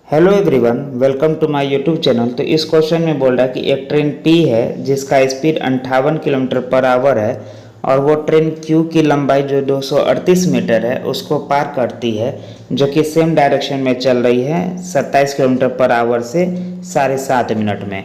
Hello everyone, welcome to my YouTube channel. तो इस question में बोल रहा है कि एक ट्रेन P है जिसका स्पीड 58 किलोमीटर पर आवर है और वो ट्रेन Q की लंबाई जो 238 मीटर है उसको पार करती है, जो कि सेम डायरेक्शन में चल रही है 27 किलोमीटर पर आवर से 7.5 मिनट में।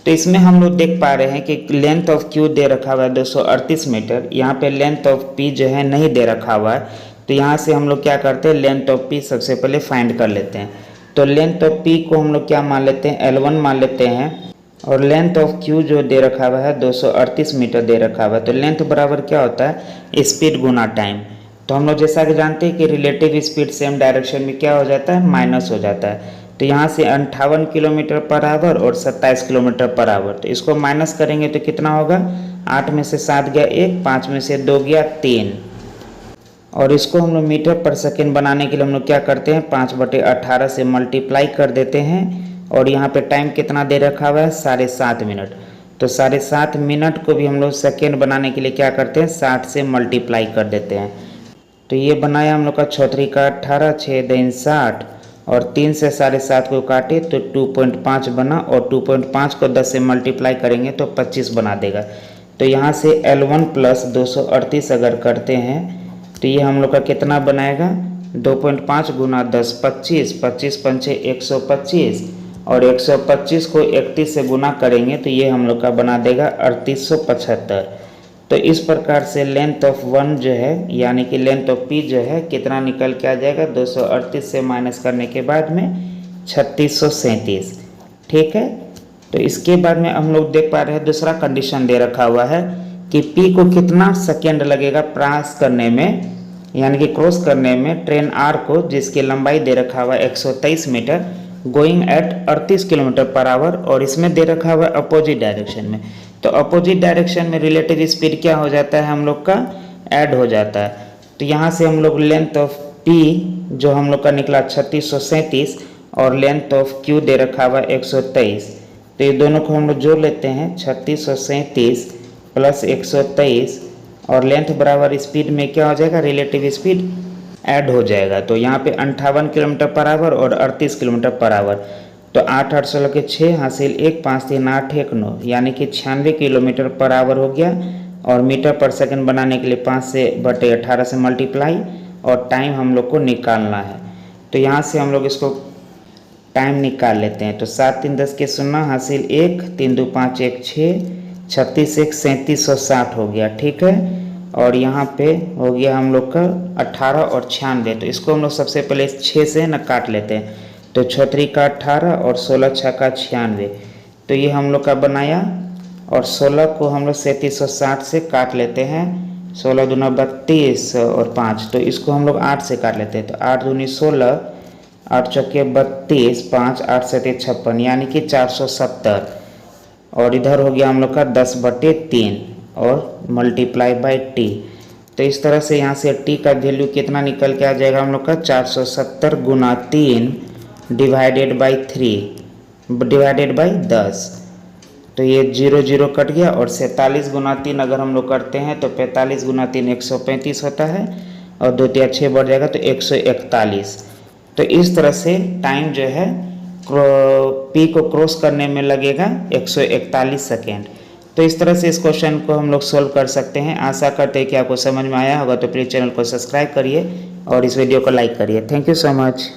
तो इसमें हम लोग देख पा रहे हैं कि लेंथ ऑफ Q दे रखा हुआ है 238 मीटर। यहाँ पे लेंथ ऑफ P जो है नहीं दे रखा हुआ है, तो यहाँ से हम लोग क्या करते हैं, लेंथ ऑफ P सबसे पहले फाइंड कर लेते हैं। तो लेंथ ऑफ P को हम लोग क्या मान लेते हैं, L1 मान लेते हैं, और लेंथ ऑफ Q जो दे रखा हुआ है 238 मीटर दे रखा हुआ है। तो लेंथ बराबर क्या होता है, स्पीड गुना टाइम। तो हम लोग जैसा कि जानते हैं कि रिलेटिव स्पीड सेम डायरेक्शन में क्या हो जाता है, माइनस हो जाता है। तो यहाँ से 58 किलोमीटर पर आवर और 27 किलोमीटर पर आवर, तो इसको माइनस करेंगे तो कितना होगा, 8 में से 7 गया 1, 5 में से 2 गया 3, और इसको हम लोग मीटर पर सेकेंड बनाने के लिए हम लोग क्या करते हैं, 5/18 से मल्टीप्लाई कर देते हैं। और यहाँ पे टाइम कितना दे रखा हुआ है, 7.5 मिनट। तो 7.5 मिनट को भी हम लोग सेकेंड बनाने के लिए क्या करते हैं, 60 से मल्टीप्लाई कर देते हैं। तो ये बनाया हम लोग का 6 का 18, 6 दिन 60, और 3 से 7.5 को काटे तो 2.5 बना, और 2.5 को 10 से मल्टीप्लाई करेंगे तो 25 बना देगा। तो यहाँ से L1 प्लस 238 अगर करते हैं तो ये हम लोग का कितना बनाएगा, 2.5 गुना 10 25, 25 पंचे 125, और 125 को 31 से गुना करेंगे तो ये हम लोग का बना देगा 3875। तो इस प्रकार से लेंथ ऑफ 1 जो है, यानी कि लेंथ ऑफ P जो है कितना निकल के आ जाएगा, 238 से माइनस करने के बाद में 3637। ठीक है। तो इसके बाद में हम लोग देख पा रहे हैं दूसरा कंडीशन दे रखा हुआ है कि P को कितना सेकेंड लगेगा क्रॉस करने में, यानी कि क्रॉस करने में ट्रेन R को, जिसकी लंबाई दे रखा हुआ 123 metre, going at 38 kilometre per hour, और इसमें दे रखा हुआ अपोजिट डायरेक्शन में। तो अपोजिट डायरेक्शन में रिलेटिव स्पीड क्या हो जाता है, हम लोग का ऐड हो जाता है। तो यहाँ से हम लोग लेंथ ऑफ P जो हम लोग का निकला 3637, और लेंथ ऑफ Q दे रखा हुआ 123, तो ये दोनों को हम लोग जोड़ लेते हैं, 3637 प्लस 123, और लेंथ बराबर स्पीड में क्या हो जाएगा, रिलेटिव स्पीड ऐड हो जाएगा। तो यहाँ पे 58 किलोमीटर पर आवर और 38 किलोमीटर पर आवर, तो 8 8 16 के 6 हासिल 1, 5 3 8 1 9, यानी कि 96 किलोमीटर पर आवर हो गया। और मीटर पर सेकंड बनाने के लिए 5/18 से मल्टीप्लाई, और टाइम हम लोग को निकालना है। तो यहाँ से हम लोग इसको टाइम निकाल लेते हैं। तो 7 3 10 के 0 हासिल 1, 3 2 5 1 6, 36 1 3760 हो गया। ठीक है। और यहाँ पे हो गया हम लोग का 18 और 96, तो इसको हम लोग सबसे पहले 6 से न काट लेते हैं। तो 6 का 18 और 16 6 का 96, तो ये हम लोग का बनाया। और 16 को हम लोग 3760 से काट लेते हैं, 16 दूना 32 और 5, तो इसको हम लोग 8 से काट लेते हैं। तो 8 दूनी 16, 8 चौके 32, 5 8 7 56, यानी कि 470। और इधर हो गया हम लोग का 10/3 और मल्टीप्लाई बाई T। तो इस तरह से यहाँ से T का वैल्यू कितना निकल के आ जाएगा, हम लोग का 470 गुना 3 डिवाइडेड बाई 3 डिवाइडेड बाई 10। तो ये 0 0 कट गया, और 47 गुना 3 अगर हम लोग करते हैं तो 45 गुना 3 135 होता है, और 2 3 6 बढ़ जाएगा तो 141। तो इस तरह से टाइम जो है P को क्रॉस करने में लगेगा 141 सेकेंड। तो इस तरह से इस क्वेश्चन को हम लोग सोल्व कर सकते हैं। आशा करते हैं कि आपको समझ में आया होगा। तो प्लीज़ चैनल को सब्सक्राइब करिए और इस वीडियो को लाइक करिए। Thank you so much.